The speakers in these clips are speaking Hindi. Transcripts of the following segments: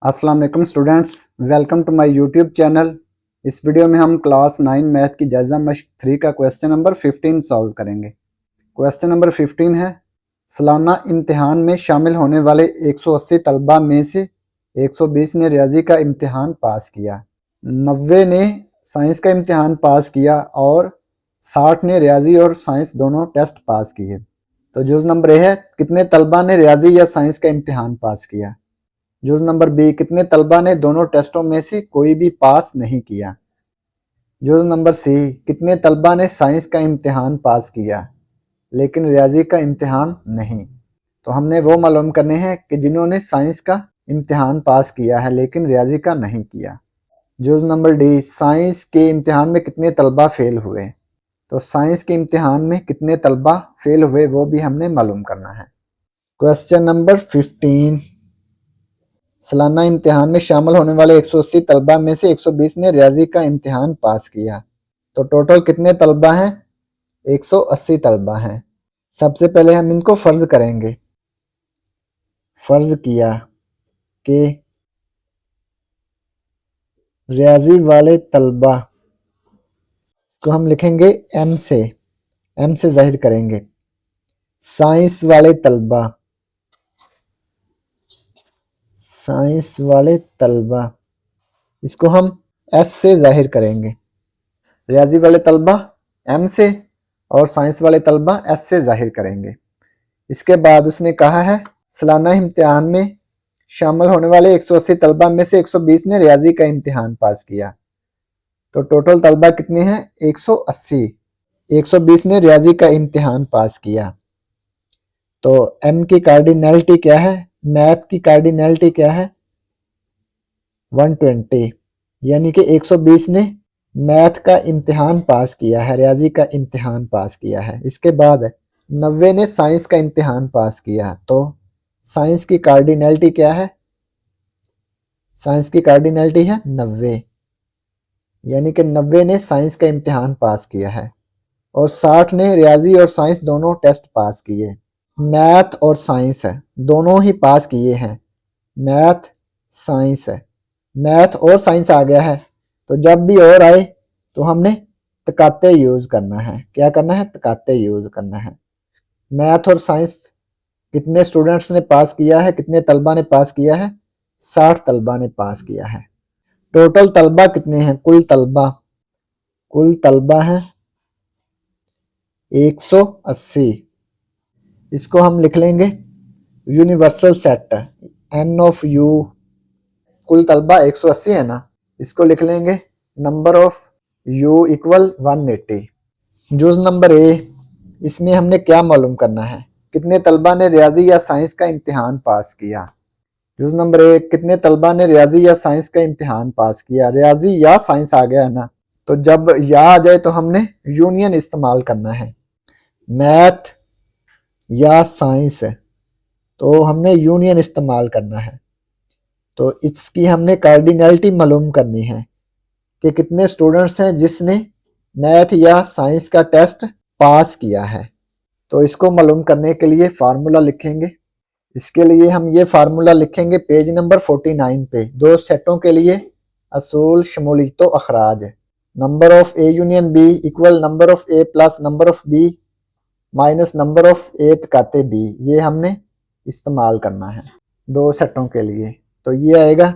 अस्सलाम वालेकुम students, welcome to my YouTube channel. इस वीडियो में हम क्लास 9 मैथ की जायज़ा मश्क 3 का क्वेश्चन नंबर 15 सॉल्व करेंगे। क्वेश्चन नंबर 15 है, सालाना इम्तिहान में शामिल होने वाले 180 तलबा में से 120 ने रियाजी का इम्तिहान पास किया, 90 ने साइंस का इम्तिहान पास किया और 60 ने रियाजी और साइंस दोनों टेस्ट पास किए। तो जुज़ नंबर ए है, कितने तलबा ने रियाजी या साइंस का इम्तिहान पास किया। जुज़ नंबर बी, कितने तलबा ने दोनों टेस्टों में से कोई भी पास नहीं किया। जुज़ नंबर सी, कितने तलबा ने साइंस का इम्तिहान पास किया लेकिन रियाजी का इम्तिहान नहीं। तो हमने वो मालूम करने हैं कि जिन्होंने साइंस का इम्तिहान पास किया है लेकिन रियाजी का नहीं किया। जुज़ नंबर डी, साइंस के इम्तिहान में कितने तलबा फेल हुए। तो साइंस के इम्तिहान में कितने तलबा फेल हुए वो भी हमने मालूम करना है। क्वेश्चन नंबर 15, सालाना इम्तिहान में शामिल होने वाले 180 तलबा में से 120 ने रियाजी का इम्तिहान पास किया। तो टोटल कितने तलबा हैं? 180 तलबा हैं। सबसे पहले हम इनको फ़र्ज़ करेंगे। फ़र्ज़ किया कि रियाजी वाले तलबा को हम लिखेंगे एम से ज़ाहिर करेंगे। साइंस वाले तलबा इसको हम एस से ज़ाहिर करेंगे। रियाजी वाले तलबा एम से और साइंस वाले तलबा एस से ज़ाहिर करेंगे। इसके बाद उसने कहा है, सालाना इम्तिहान में शामिल होने वाले 180 तलबा में से 120 ने रियाजी का इम्तिहान पास किया। तो टोटल तलबा कितने हैं? 180। 120 ने रियाजी का इम्तिहान पास किया। तो एम की कार्डिनैलिटी क्या है? मैथ की कार्डिनैलिटी क्या है? 120, यानी कि 120 ने मैथ का इम्तिहान पास किया है, रियाजी का इम्तिहान पास किया है। इसके बाद 90 ने साइंस का इम्तिहान पास किया। तो साइंस की कार्डिनैलिटी क्या है? साइंस की कार्डिनैलिटी है 90, यानी कि 90 ने साइंस का इम्तिहान पास किया है और 60 ने रियाजी और साइंस दोनों टेस्ट पास किए। मैथ और साइंस है, दोनों ही पास किए हैं। मैथ साइंस है, मैथ और साइंस आ गया है। तो जब भी और आए तो हमने तकाते यूज़ करना है। क्या करना है? तकाते यूज़ करना है। मैथ और साइंस कितने स्टूडेंट्स ने पास किया है? कितने तलबा ने पास किया है? 60 तलबा ने पास किया है। टोटल तलबा कितने हैं? कुल तलबा हैं 180। इसको हम लिख लेंगे universal set, n of U. कुल तलबा 180 है ना, इसको लिख लेंगे नंबर ऑफ यू इक्वल 180। जुज़ नंबर ए, इसमें हमने क्या मालूम करना है? कितने तलबा ने रियाजी या साइंस का इम्तिहान पास किया। जुज़ नंबर ए, कितने तलबा ने रियाजी या साइंस का इम्तिहान पास किया। रियाजी या साइंस आ गया है ना, तो जब या आ जाए तो हमने यूनियन इस्तेमाल करना है। मैथ या साइंस है तो हमने यूनियन इस्तेमाल करना है। तो इसकी हमने कार्डिनैलिटी मालूम करनी है कि कितने स्टूडेंट्स हैं जिसने मैथ या साइंस का टेस्ट पास किया है। तो इसको मालूम करने के लिए फार्मूला लिखेंगे। इसके लिए हम ये फार्मूला लिखेंगे पेज नंबर 49 पे। दो सेटों के लिए असूल, शमूलियत व अखराज। Number of A union B equal number of A plus number of B minus number of A तकाते बी, ये हमने इस्तेमाल करना है दो सेटों के लिए। तो ये आएगा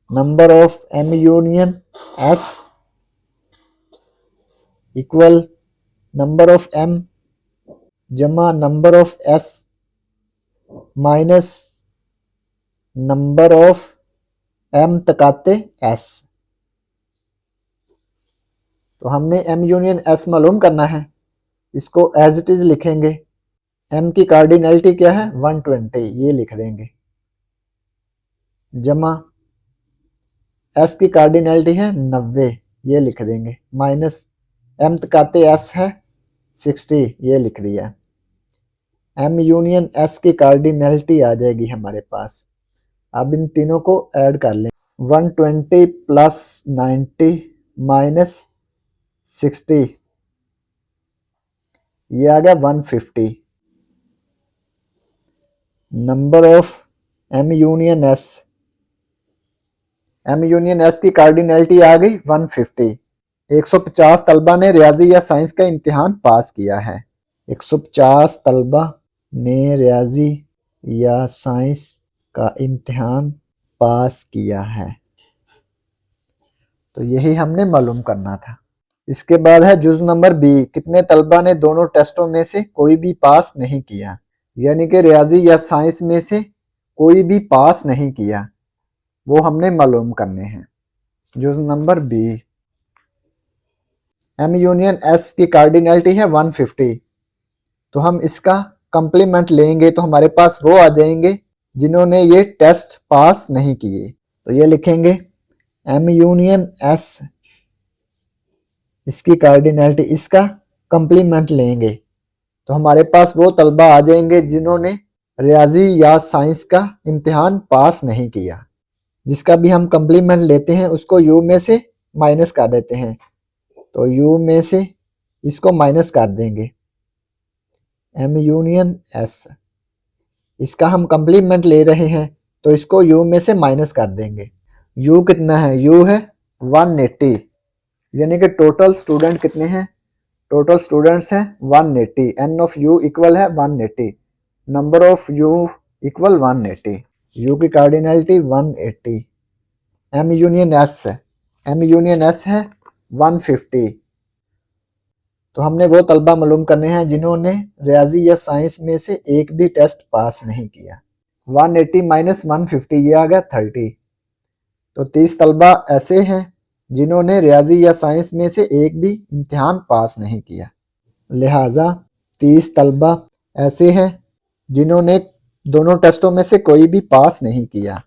number of M union S equal number of M जमा number of S minus number of M तकाते एस। तो हमने एम यूनियन एस मालूम करना है, इसको एज इट इज लिखेंगे। एम की कार्डिनैलिटी क्या है? 120, ये लिख देंगे जमा एस की कार्डिनैलिटी है 90, ये लिख देंगे माइनस एम तकाते एस है 60, ये लिख दिया। एम यूनियन एस की कार्डिनैलिटी आ जाएगी हमारे पास। अब इन तीनों को ऐड कर लें। 120 प्लस 90 माइनस 60, ये आ गया 150। Number of M union S M union S की कार्डिनैलिटी आ गई 150। 150 तलबा ने रियाजी या साइंस का इम्तिहान पास किया है। 150 तलबा ने रियाजी या साइंस का इम्तिहान पास किया है। तो यही हमने मालूम करना था। इसके बाद है जुज नंबर बी, कितने तलबा ने दोनों टेस्टों में से कोई भी पास नहीं किया। यानी कि रियाजी या साइंस में से कोई भी पास नहीं किया, वो हमने मालूम करने हैं। जुज number B, M union S की कार्डिनैलिटी है 150। तो हम इसका कंप्लीमेंट लेंगे तो हमारे पास वो आ जाएंगे जिन्होंने ये टेस्ट पास नहीं किए। तो ये लिखेंगे एम यूनियन एस, इसकी कार्डिनैलिटी, इसका कंप्लीमेंट लेंगे तो हमारे पास वो तलबा आ जाएंगे जिन्होंने रियाजी या साइंस का इम्तिहान पास नहीं किया। जिसका भी हम कंप्लीमेंट लेते हैं उसको यू में से माइनस कर देते हैं। तो यू में से इसको माइनस कर देंगे, एम यूनियन एस, इसका हम कंप्लीमेंट ले रहे हैं तो इसको यू में से माइनस कर देंगे। यू कितना है, यू है 180, यानी कि टोटल स्टूडेंट कितने हैं, टोटल स्टूडेंट्स हैं 180। एन ऑफ यू इक्वल है 180, number of U equal 180। You की कार्डिनैलिटी 180। एम यूनियन एस है, एम यूनियन एस है 150। तो हमने वो तलबा मालूम करने हैं जिन्होंने रियाजी या साइंस में से एक भी टेस्ट पास नहीं किया। 180 माइनस 150 ये आ गया 30। तो 30 तलबा ऐसे हैं जिन्होंने रियाजी या साइंस में से एक भी इम्तिहान पास नहीं किया। लिहाजा 30 तलबा ऐसे हैं जिन्होंने दोनों टेस्टों में से कोई भी पास नहीं किया।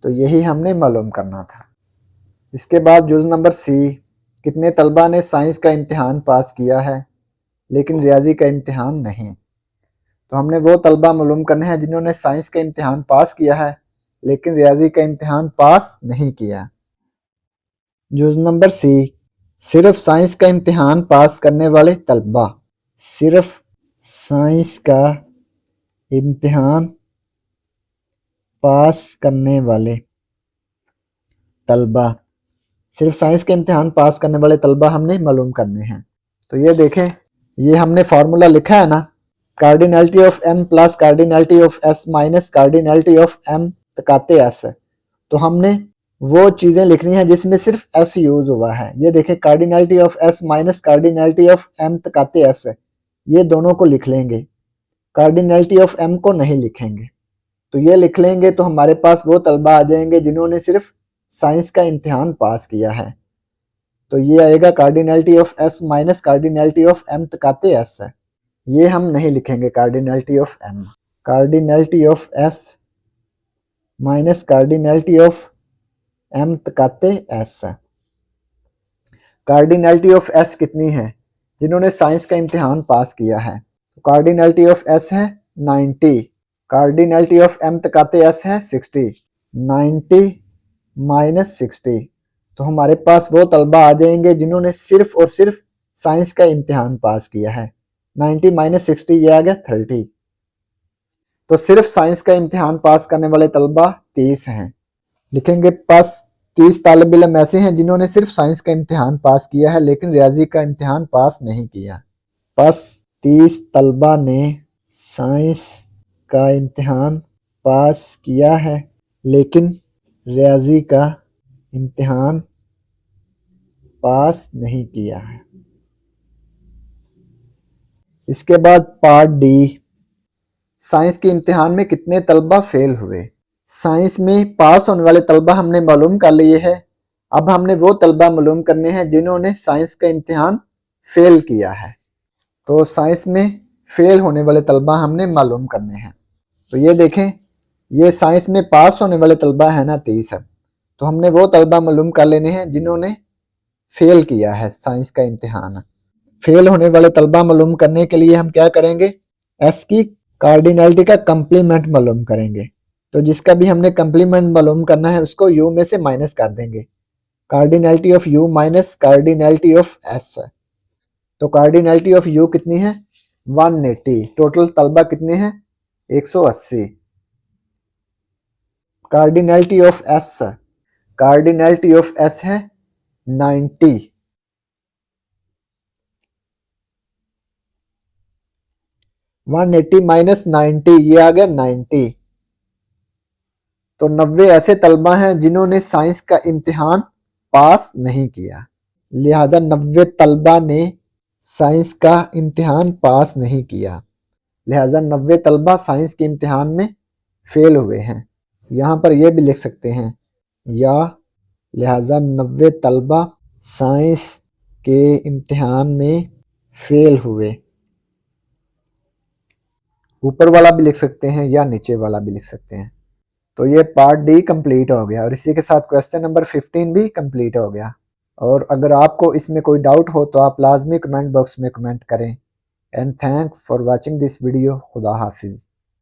तो यही हमने मालूम करना था। इसके बाद जुज नंबर सी, कितने तलबा ने साइंस का इम्तिहान पास किया है लेकिन रियाजी का इम्तिहान नहीं। तो हमने वो तलबा मालूम करने हैं जिन्होंने साइंस का इम्तिहान पास किया है लेकिन रियाजी का इम्तिहान पास नहीं किया। जुज नंबर सी, सिर्फ साइंस का इम्तिहान पास करने वाले तलबा, सिर्फ साइंस का इम्तिहान पास करने वाले तलबा, सिर्फ साइंस के इम्तिहान पास करने वाले तलबा हमने मालूम करने हैं। तो ये देखें, ये हमने फार्मूला लिखा है ना, cardinality of M plus cardinality of S minus cardinality of M तकाते एस है। तो हमने वो चीज़ें लिखनी है जिसमें सिर्फ एस यूज हुआ है। ये देखें, cardinality of S minus cardinality of M तकाते एस है, ये दोनों को लिख लेंगे, कार्डिनैलिटी ऑफ एम को नहीं लिखेंगे। तो ये लिख लेंगे तो हमारे पास वो तलबा आ जाएंगे जिन्होंने सिर्फ साइंस का इम्तिहान पास किया है। तो ये आएगा cardinality of S minus cardinality of M तकाते एस है, ये हम नहीं लिखेंगे cardinality of M. Cardinality of S minus cardinality of M तकाते एस है। कार्डिनैलिटी ऑफ एस कितनी है, जिन्होंने साइंस का इम्तिहान पास किया है। तो कार्डिनैलिटी ऑफ एस है 90, कार्डिनैलिटी ऑफ एम तकाते एस है 60। 90 माइनस 60, तो हमारे पास वो तलबा आ जाएंगे जिन्होंने सिर्फ और सिर्फ साइंस का इम्तिहान पास किया है। 90 माइनस 60 ये आ गया 30। तो सिर्फ साइंस का इम्तिहान पास करने वाले तलबा 30 हैं। लिखेंगे पास 30 तालिब इल्म ऐसे हैं जिन्होंने सिर्फ साइंस का इम्तिहान पास किया है लेकिन रियाजी का इम्तिहान पास नहीं किया। बस 30 तलबा ने साइंस का इम्तिहान पास किया है लेकिन रियाजी का इम्तिहान पास नहीं किया है। इसके बाद पार्ट डी, साइंस के इम्तिहान में कितने तलबा फेल हुए। साइंस में पास होने वाले तलबा हमने मालूम कर लिए है, अब हमने वो तलबा मालूम करने हैं जिन्होंने साइंस का इम्तिहान फेल किया है। तो साइंस में फेल होने वाले तलबा हमने मालूम करने हैं। तो ये देखें, ये साइंस में पास होने वाले तलबा है ना 30 है, तो हमने वो तलबा मालूम कर लेने हैं जिन्होंने फेल किया है साइंस का इम्तिहान। फेल होने वाले तलबा मालूम करने के लिए हम क्या करेंगे, एस की कार्डिनैलिटी का कंप्लीमेंट मालूम करेंगे। तो जिसका भी हमने कंप्लीमेंट मालूम करना है उसको यू में से माइनस कर देंगे। Cardinality of you minus cardinality of S है। तो कार्डिनैलिटी ऑफ यू कितनी है 180, टोटल तलबा कितने हैं 180। Cardinality of S, cardinality of S है 90। 180 माइनस 90, ये आ गया 90। तो 90 ऐसे तलबा हैं जिन्होंने साइंस का इम्तिहान पास नहीं किया, लिहाजा 90 तलबा ने साइंस का इम्तिहान पास नहीं किया, लिहाजा 90 तलबा साइंस के इम्तिहान में फेल हुए हैं। यहाँ पर यह भी लिख सकते हैं या लिहाजा 90 तलबा साइंस के इम्तिहान में फेल हुए। ऊपर वाला भी लिख सकते हैं या नीचे वाला भी लिख सकते हैं। तो ये पार्ट डी कंप्लीट हो गया और इसी के साथ क्वेश्चन नंबर 15 भी कंप्लीट हो गया। और अगर आपको इसमें कोई डाउट हो तो आप लाजमी कमेंट बॉक्स में कमेंट करें। And thanks for watching this video. खुदा हाफिज़।